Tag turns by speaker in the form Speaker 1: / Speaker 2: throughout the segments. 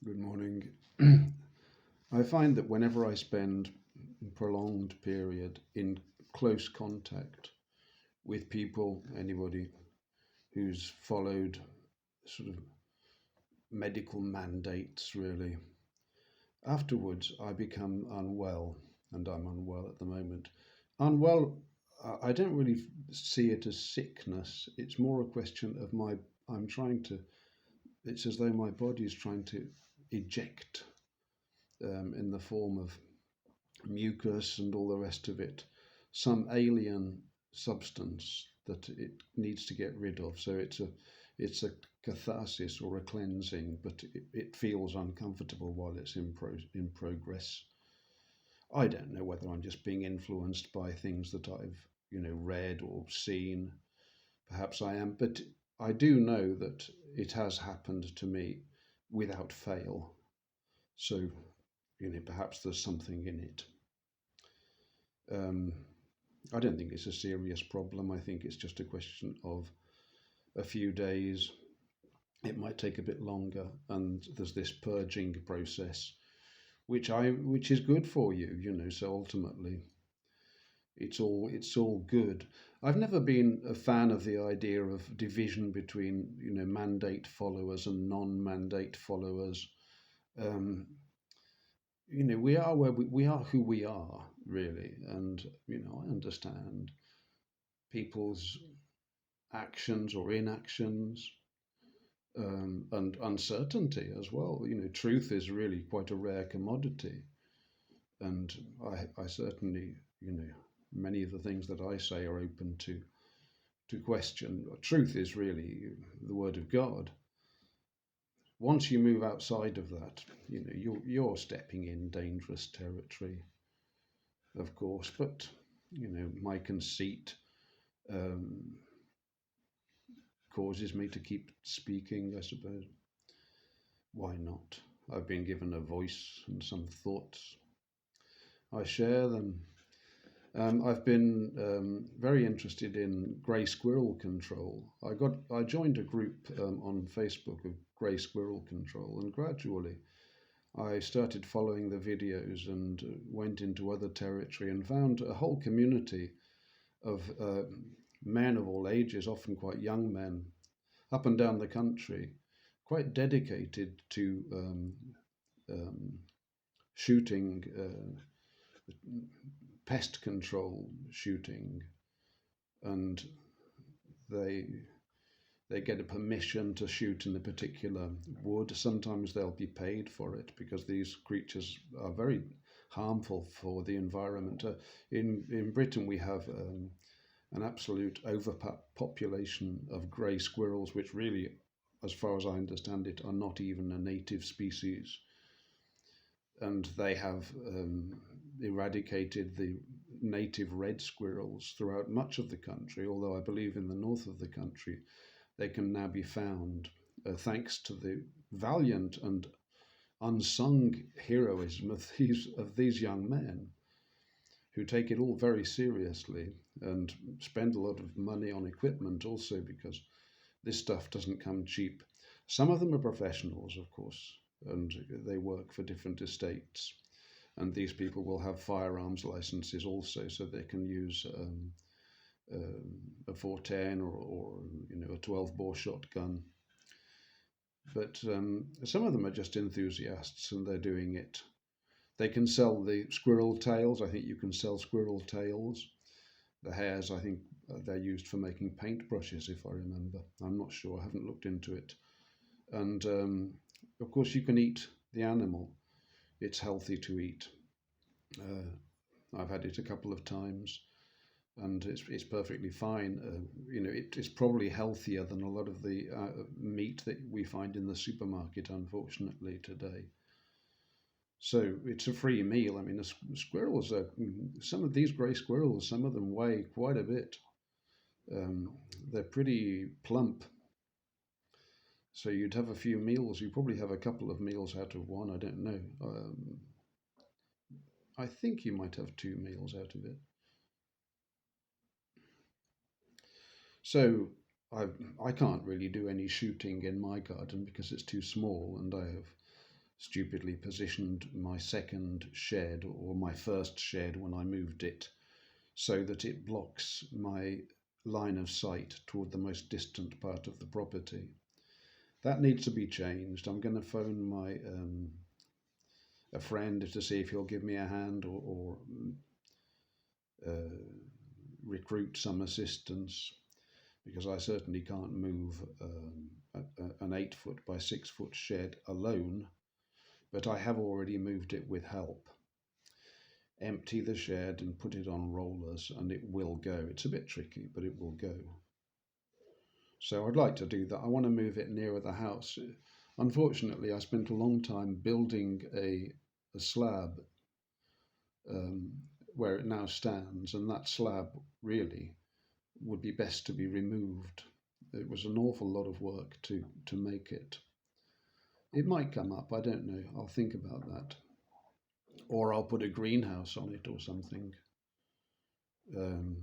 Speaker 1: Good morning. I find that whenever I spend a prolonged period in close contact with people, anybody who's followed sort of medical mandates, really, afterwards I become unwell, and I'm unwell at the moment. Unwell, I don't really see it as sickness. It's more a question of I'm trying to, it's as though my body is trying to eject in the form of mucus and all the rest of it, some alien substance that it needs to get rid of. So it's a catharsis or a cleansing, but it feels uncomfortable while it's in progress. I don't know whether I'm just being influenced by things that I've read or seen. Perhaps I am, but I do know that it has happened to me without fail. So perhaps there's something in it. Um, I don't think it's a serious problem. I think it's just a question of a few days. It might take a bit longer, and there's this purging process, which is good for you. So ultimately, it's all good. I've never been a fan of the idea of division between mandate followers and non-mandate followers. Um, we are we are who we are really, and I understand people's actions or inactions, and uncertainty as well. Truth is really quite a rare commodity, and I certainly, many of the things that I say are open to question. Truth is really the word of God. Once you move outside of that, you're stepping in dangerous territory, of course. But my conceit um, causes me to keep speaking, I suppose. Why not? I've been given a voice and some thoughts. I share them. I've been very interested in grey squirrel control. I joined a group on Facebook of grey squirrel control, and gradually I started following the videos and went into other territory and found a whole community of men of all ages, often quite young men, up and down the country, quite dedicated to um, shooting, pest control shooting, and they they get a permission to shoot in a particular wood. Sometimes they'll be paid for it because these creatures are very harmful for the environment. In Britain, we have an absolute overpopulation of grey squirrels, which really, as far as I understand it, are not even a native species, and they have eradicated the native red squirrels throughout much of the country, although I believe in the north of the country they can now be found, thanks to the valiant and unsung heroism of these young men who take it all very seriously and spend a lot of money on equipment also, because this stuff doesn't come cheap. Some of them are professionals, of course, and they work for different estates. And these people will have firearms licenses also, so they can use a 410 or a 12 bore shotgun. But some of them are just enthusiasts, and they're doing it. They can sell the squirrel tails. I think you can sell squirrel tails. The hairs, I think, they're used for making paintbrushes, if I remember. I'm not sure. I haven't looked into it. And of course, you can eat the animal. It's healthy to eat. I've had it a couple of times, and it's perfectly fine. It's probably healthier than a lot of the meat that we find in the supermarket, unfortunately, today. So it's a free meal. I mean, the squirrels are, some of these grey squirrels, some of them weigh quite a bit. Um, they're pretty plump. So you'd have a few meals. You probably have a couple of meals out of one. I don't know. I think you might have two meals out of it. So I I can't really do any shooting in my garden because it's too small, and I have stupidly positioned my second shed, or my first shed when I moved it, so that it blocks my line of sight toward the most distant part of the property. That needs to be changed. I'm going to phone my a friend to see if he'll give me a hand, or uh, recruit some assistance, because I certainly can't move an 8 foot by 6 foot shed alone. But I have already moved it with help. Empty the shed and put it on rollers, and it will go. It's a bit tricky, but it will go. So I'd like to do that. I want to move it nearer the house. Unfortunately, I spent a long time building a slab um, where it now stands, and that slab really would be best to be removed. It was an awful lot of work to make it. It might come up, I don't know. I'll think about that. Or I'll put a greenhouse on it or something. Um,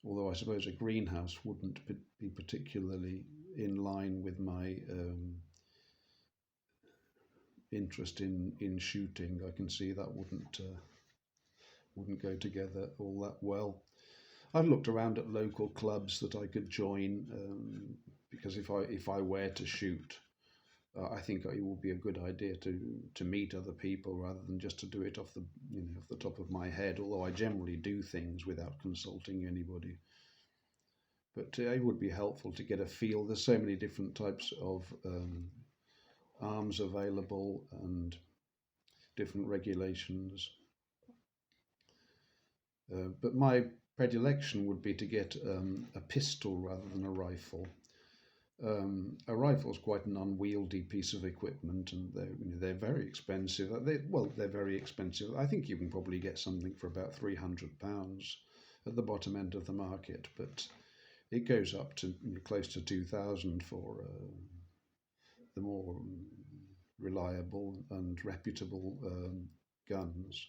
Speaker 1: Although I suppose a greenhouse wouldn't be particularly in line with my interest in shooting. I can see that wouldn't go together all that well. I've looked around at local clubs that I could join, because if I were to shoot, I think it would be a good idea to meet other people rather than just to do it off the top of my head. Although I generally do things without consulting anybody. But it would be helpful to get a feel. There's so many different types of arms available and different regulations. But my predilection would be to get a pistol rather than a rifle. A rifle is quite an unwieldy piece of equipment, and they're very expensive. They're very expensive. I think you can probably get something for about £300 at the bottom end of the market, but it goes up to close to 2,000 for the more reliable and reputable guns.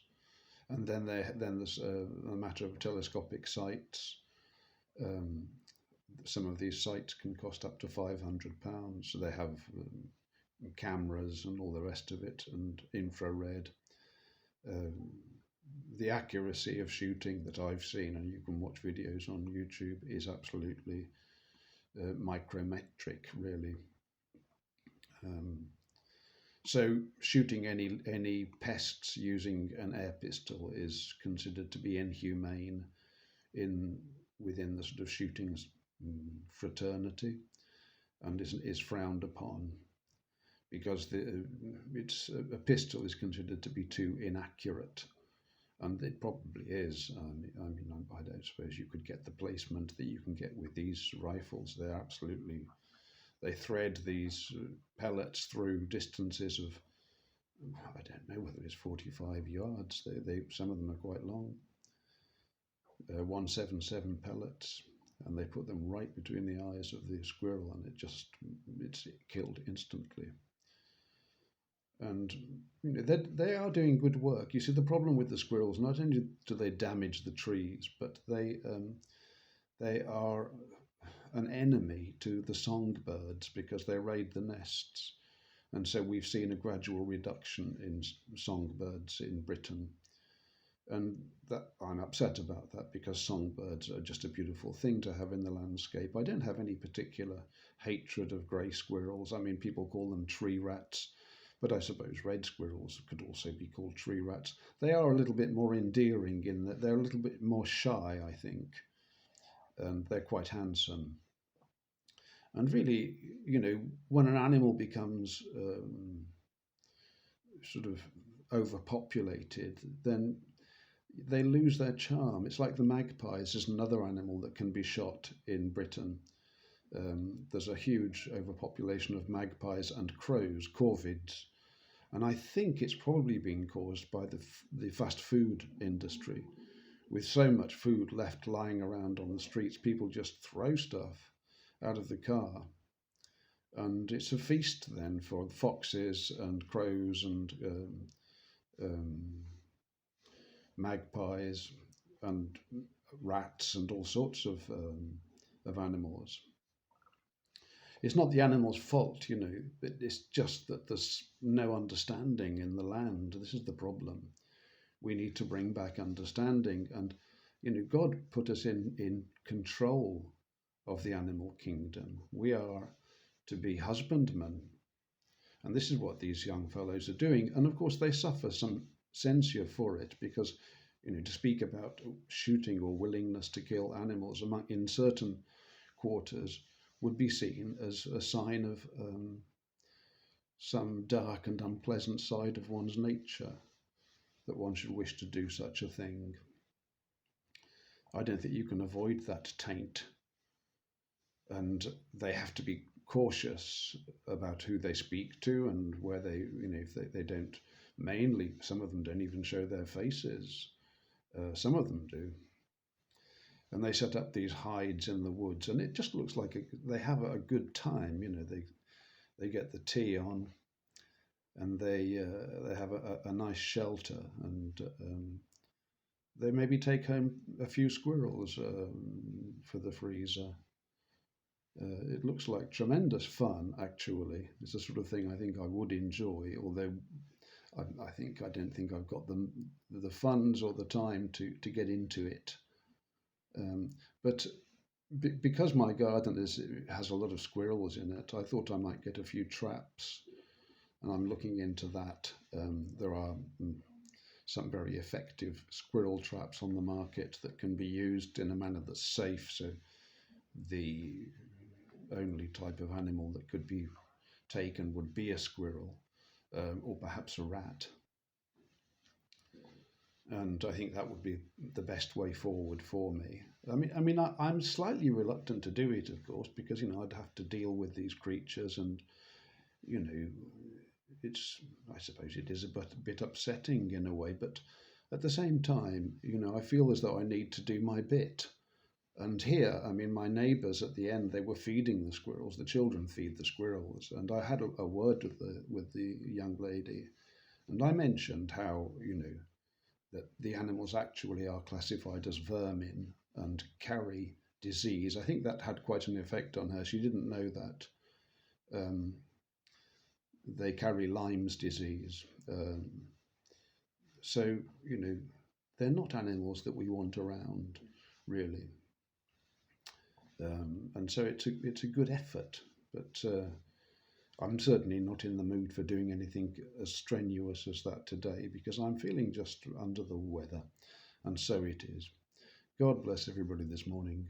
Speaker 1: And then there's a matter of telescopic sights. Some of these sights can cost up to £500. So they have cameras and all the rest of it, and infrared. The accuracy of shooting that I've seen, and you can watch videos on YouTube, is absolutely micrometric, really. So shooting any pests using an air pistol is considered to be inhumane within the sort of shooting fraternity, and is frowned upon, because a pistol is considered to be too inaccurate. And it probably is. I don't suppose you could get the placement that you can get with these rifles. They thread these pellets through distances of, I don't know whether it's 45 yards. Some of them are quite long. 177 pellets, and they put them right between the eyes of the squirrel, and it's killed instantly. And they are doing good work. You see, the problem with the squirrels, not only do they damage the trees, but they are an enemy to the songbirds, because they raid the nests. And so we've seen a gradual reduction in songbirds in Britain. And that I'm upset about that, because songbirds are just a beautiful thing to have in the landscape. I don't have any particular hatred of grey squirrels. I mean, people call them tree rats, but I suppose red squirrels could also be called tree rats. They are a little bit more endearing in that they're a little bit more shy, I think, and they're quite handsome. And really, when an animal becomes sort of overpopulated, then they lose their charm. It's like the magpies is another animal that can be shot in Britain. There's a huge overpopulation of magpies and crows, corvids, and I think it's probably been caused by the fast food industry. With so much food left lying around on the streets, people just throw stuff out of the car, and it's a feast then for foxes and crows and magpies and rats and all sorts of animals. it's not the animal's fault, it's just that there's no understanding in the land. This is the problem. We need to bring back understanding. And, God put us in control of the animal kingdom. We are to be husbandmen. And this is what these young fellows are doing. And of course, they suffer some censure for it because, to speak about shooting or willingness to kill animals in certain quarters would be seen as a sign of some dark and unpleasant side of one's nature, that one should wish to do such a thing. I don't think you can avoid that taint, and they have to be cautious about who they speak to and where they, if they don't, mainly, some of them don't even show their faces. Some of them do. And they set up these hides in the woods, and it just looks like they have a good time. They get the tea on, and they have a nice shelter, and they maybe take home a few squirrels for the freezer. It looks like tremendous fun, actually. It's the sort of thing I think I would enjoy, although I don't think I've got the funds or the time to get into it. But because my garden has a lot of squirrels in it, I thought I might get a few traps, and I'm looking into that. There are some very effective squirrel traps on the market that can be used in a manner that's safe. So the only type of animal that could be taken would be a squirrel, or perhaps a rat. And I think that would be the best way forward for me. I'm slightly reluctant to do it, of course, because I'd have to deal with these creatures, and I suppose it is a bit upsetting in a way, but at the same time, I feel as though I need to do my bit. And here, my neighbours at the end, they were feeding the squirrels. The children feed the squirrels, and I had a word with the young lady, and I mentioned how that the animals actually are classified as vermin and carry disease. I think that had quite an effect on her. She didn't know that. They carry Lyme's disease. So, they're not animals that we want around, really. And so it's a good effort, but I'm certainly not in the mood for doing anything as strenuous as that today, because I'm feeling just under the weather, and so it is. God bless everybody this morning.